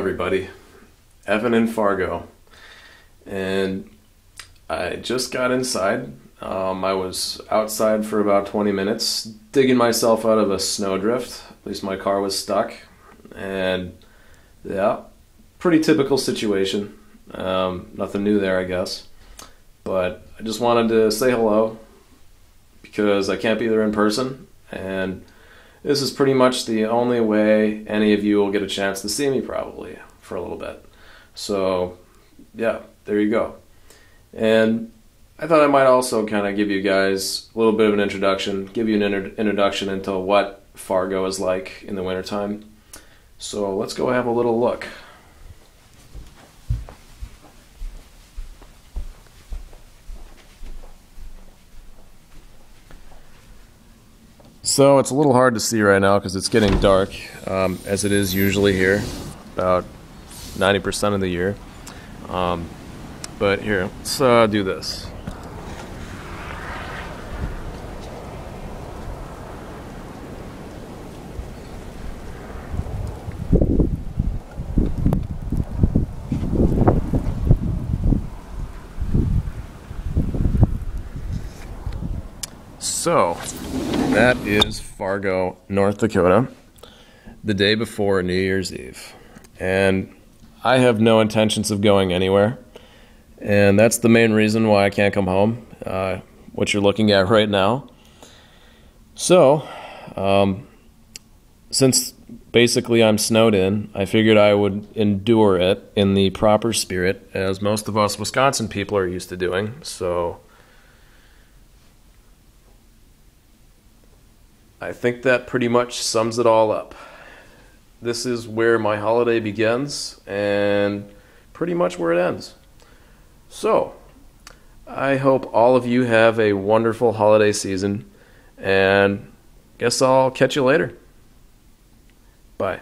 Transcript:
everybody. Evan in Fargo. And I just got inside. I was outside for about 20 minutes, digging myself out of a snowdrift. At least my car was stuck. And yeah, pretty typical situation. Nothing new there, I guess. But I just wanted to say hello because I can't be there in person. And this is pretty much the only way any of you will get a chance to see me probably for a little bit. So yeah, there you go. And I thought I might also kind of give you guys a little bit of an introduction, give you an introduction into what Fargo is like in the wintertime. So let's go have a little look. So it's a little hard to see right now because it's getting dark, as it is usually here, about 90% of the year. But here, let's do this. So, that is Fargo, North Dakota, the day before New Year's Eve. And I have no intentions of going anywhere. And that's the main reason why I can't come home, what you're looking at right now. So, since basically I'm snowed in, I figured I would endure it in the proper spirit, as most of us Wisconsin people are used to doing. So I think that pretty much sums it all up. This is where my holiday begins and pretty much where it ends. So, I hope all of you have a wonderful holiday season, and guess I'll catch you later. Bye.